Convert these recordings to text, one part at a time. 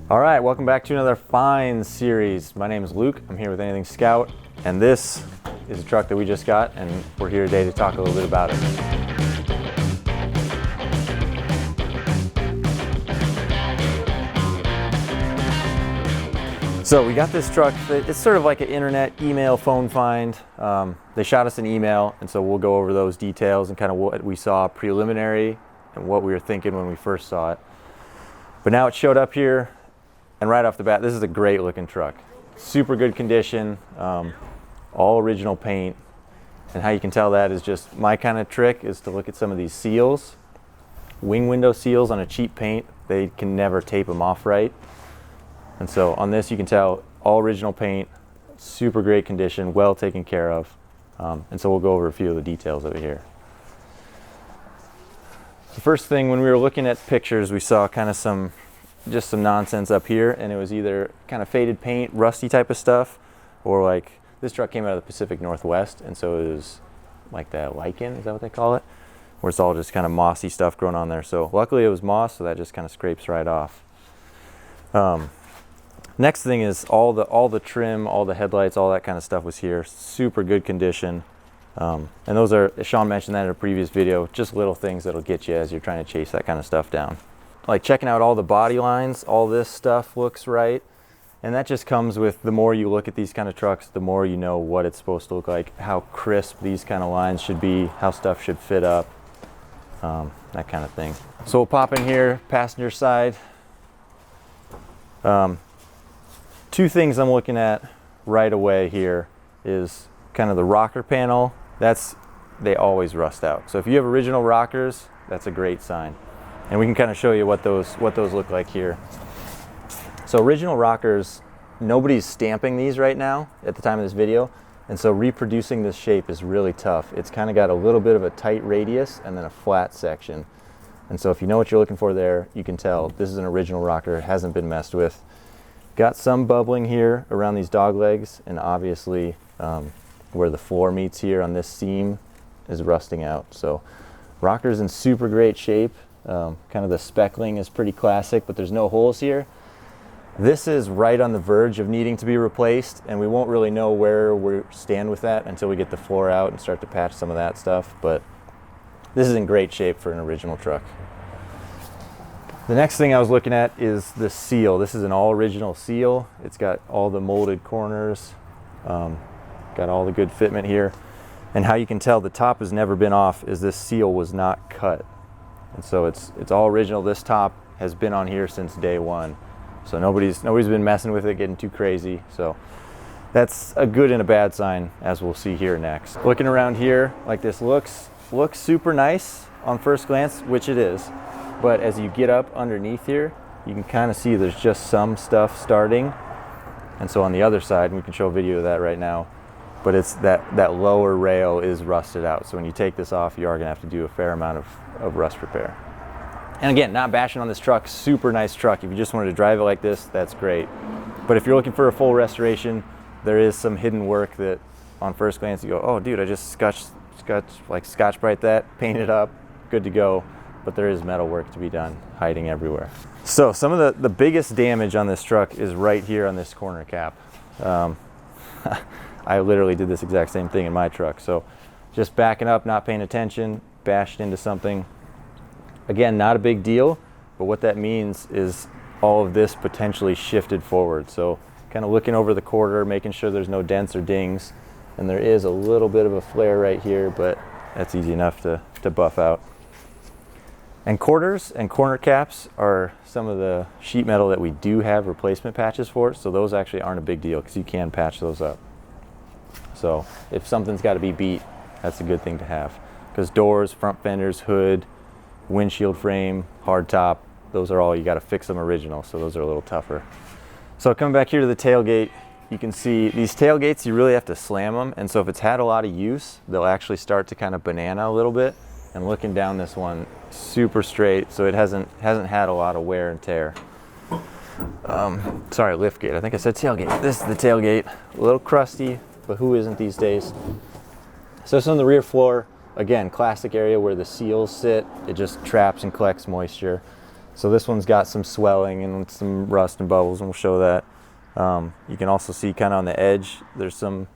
All right, welcome back to another Finds series. My name is Luke. I'm here with Anything Scout, and this is a truck that we just got, and we're here today to talk a little bit about it. So we got this truck. It's sort of like an internet email phone find. They shot us an email, and so we'll go over those details and kind of what we saw preliminary and what we were thinking when we first saw it. But now it showed up here. And right off the bat, this is a great looking truck. Super good condition, all original paint. And how you can tell that is just my kind of trick is to look at some of these seals. Wing window seals on a cheap paint, they can never tape them off right. And so on this you can tell all original paint, super great condition, well taken care of. And so we'll go over a few of the details of it here. The first thing when we were looking at pictures, we saw kind of some nonsense up here, and it was either kind of faded paint, rusty type of stuff, or like this truck came out of the Pacific Northwest, and so it was like that lichen, is that what they call it? Where it's all just kind of mossy stuff growing on there. So luckily it was moss, so that just kind of scrapes right off. Next thing is all the trim, all the headlights, all that kind of stuff was here. Super good condition. And those are, Sean mentioned that in a previous video, just little things that'll get you as you're trying to chase that kind of stuff down. Like checking out all the body lines, all this stuff looks right. And that just comes with the more you look at these kind of trucks, the more you know what it's supposed to look like, how crisp these kind of lines should be, how stuff should fit up, that kind of thing. So we'll pop in here, passenger side. Two things I'm looking at right away here is kind of the rocker panel. They always rust out. So if you have original rockers, that's a great sign. And we can kind of show you what those look like here. So original rockers, nobody's stamping these right now at the time of this video, and so reproducing this shape is really tough. It's kind of got a little bit of a tight radius and then a flat section. And so if you know what you're looking for there, you can tell this is an original rocker, hasn't been messed with. Got some bubbling here around these dog legs, and obviously where the floor meets here on this seam is rusting out. So rocker's in super great shape. Kind of the speckling is pretty classic, but there's no holes here. This is right on the verge of needing to be replaced, and we won't really know where we stand with that until we get the floor out and start to patch some of that stuff, but this is in great shape for an original truck. The next thing I was looking at is the seal. This is an all original seal. It's got all the molded corners, got all the good fitment here. And how you can tell the top has never been off is this seal was not cut. And so it's all original. This top has been on here since day one. So nobody's been messing with it, getting too crazy. So that's a good and a bad sign, as we'll see here next. Looking around here, like this looks super nice on first glance, which it is. But as you get up underneath here, you can kind of see there's just some stuff starting. And so on the other side, and we can show a video of that right now, but it's that lower rail is rusted out. So when you take this off, you are gonna have to do a fair amount of rust repair. And again, not bashing on this truck, super nice truck. If you just wanted to drive it like this, that's great. But if you're looking for a full restoration, there is some hidden work that on first glance you go, oh dude, I just Scotch Brite that, paint it up, good to go. But there is metal work to be done, hiding everywhere. So some of the biggest damage on this truck is right here on this corner cap. I literally did this exact same thing in my truck. So just backing up, not paying attention, bashed into something. Again, not a big deal, but what that means is all of this potentially shifted forward. So kind of looking over the quarter, making sure there's no dents or dings. And there is a little bit of a flare right here, but that's easy enough to buff out. And quarters and corner caps are some of the sheet metal that we do have replacement patches for. So those actually aren't a big deal because you can patch those up. So if something's got to be beat, that's a good thing to have. Because doors, front fenders, hood, windshield frame, hard top, those are all, you got to fix them original. So those are a little tougher. So coming back here to the tailgate, you can see these tailgates, you really have to slam them. And so if it's had a lot of use, they'll actually start to kind of banana a little bit. And looking down this one, super straight, so it hasn't had a lot of wear and tear. Sorry, liftgate. I think I said tailgate. This is the tailgate. A little crusty, but who isn't these days? So it's on the rear floor. Again, classic area where the seals sit. It just traps and collects moisture. So this one's got some swelling and some rust and bubbles, and we'll show that. You can also see kind of on the edge, there's some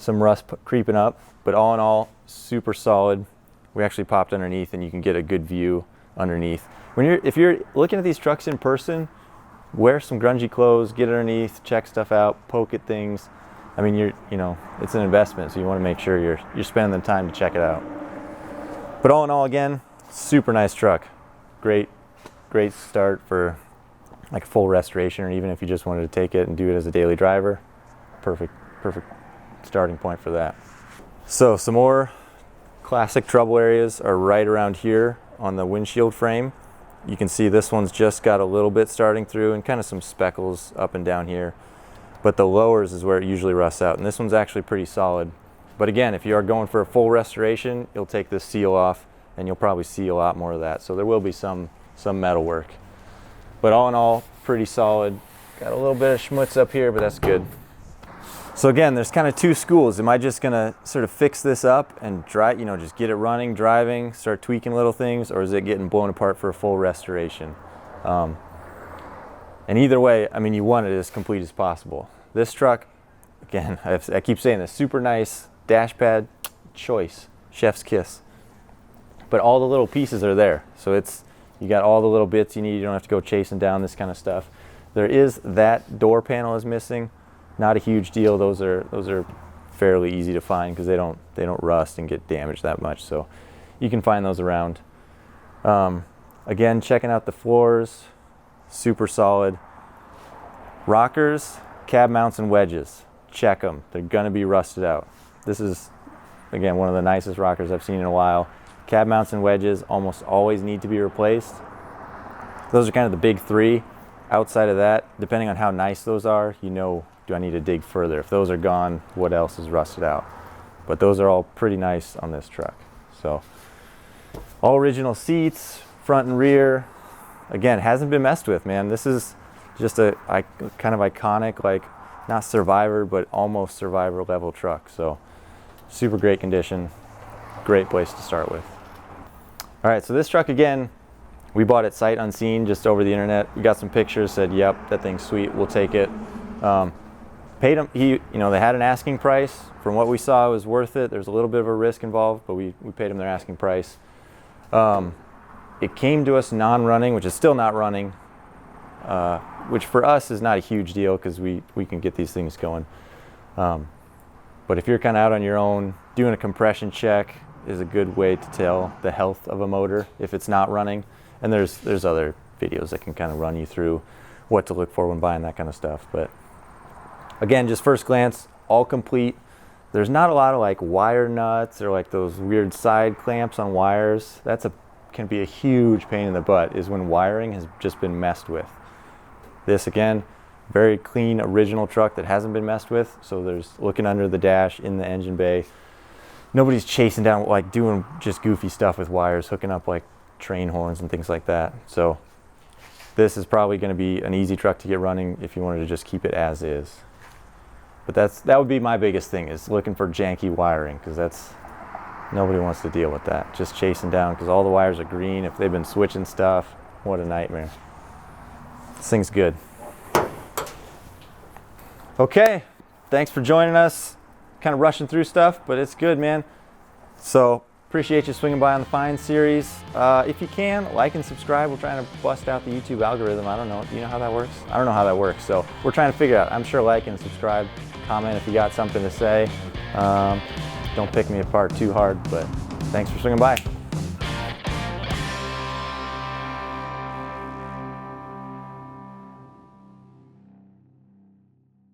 rust creeping up, but all in all, super solid. We actually popped underneath and you can get a good view underneath. If you're looking at these trucks in person, wear some grungy clothes, get underneath, check stuff out, poke at things. I mean, it's an investment, so you want to make sure you're spending the time to check it out. But all in all, again, super nice truck. Great start for like a full restoration, or even if you just wanted to take it and do it as a daily driver. Perfect starting point for that. So some more classic trouble areas are right around here on the windshield frame. You can see this one's just got a little bit starting through and kind of some speckles up and down here. But the lowers is where it usually rusts out, and this one's actually pretty solid. But again, if you are going for a full restoration, you'll take this seal off and you'll probably see a lot more of that. So there will be some metal work. But all in all, pretty solid. Got a little bit of schmutz up here, but that's good. So again, there's kind of two schools. Am I just gonna sort of fix this up and just get it running, driving, start tweaking little things, or is it getting blown apart for a full restoration? And either way, I mean, you want it as complete as possible. This truck, again, I keep saying this, super nice dash pad, choice, chef's kiss. But all the little pieces are there. So you got all the little bits you need. You don't have to go chasing down this kind of stuff. There is that door panel is missing. Not a huge deal. Those are fairly easy to find because they don't rust and get damaged that much. So you can find those around. Again, checking out the floors, super solid. Rockers, cab mounts and wedges, check them. They're gonna be rusted out. This is, again, one of the nicest rockers I've seen in a while. Cab mounts and wedges almost always need to be replaced. Those are kind of the big three. Outside of that, depending on how nice those are, do I need to dig further? If those are gone, what else is rusted out? But those are all pretty nice on this truck. So all original seats, front and rear. Again, hasn't been messed with, man. This is just a kind of iconic, like not Survivor, but almost Survivor level truck. So super great condition, great place to start with. All right, so this truck, again, we bought it sight unseen, just over the internet. We got some pictures, said, yep, that thing's sweet, we'll take it. Paid him, they had an asking price. From what we saw, it was worth it. There's a little bit of a risk involved, but we paid them their asking price. It came to us non-running, which is still not running, which for us is not a huge deal because we can get these things going. But if you're kind of out on your own, doing a compression check is a good way to tell the health of a motor if it's not running. And there's other videos that can kind of run you through what to look for when buying that kind of stuff. But again, just first glance, all complete. There's not a lot of like wire nuts or like those weird side clamps on wires. Can be a huge pain in the butt, is when wiring has just been messed with. This, again, very clean original truck that hasn't been messed with. So there's looking under the dash in the engine bay. Nobody's chasing down, like doing just goofy stuff with wires, hooking up like train horns and things like that. So this is probably going to be an easy truck to get running if you wanted to just keep it as is. But that would be my biggest thing, is looking for janky wiring, because nobody wants to deal with that. Just chasing down, because all the wires are green. If they've been switching stuff, what a nightmare. This thing's good. Okay, thanks for joining us. Kind of rushing through stuff, but it's good, man. So appreciate you swinging by on the Find series. If you can, like and subscribe. We're trying to bust out the YouTube algorithm. I don't know. Do you know how that works? I don't know how that works. So we're trying to figure it out. I'm sure like and subscribe. Comment if you got something to say. Don't pick me apart too hard, but thanks for swinging by.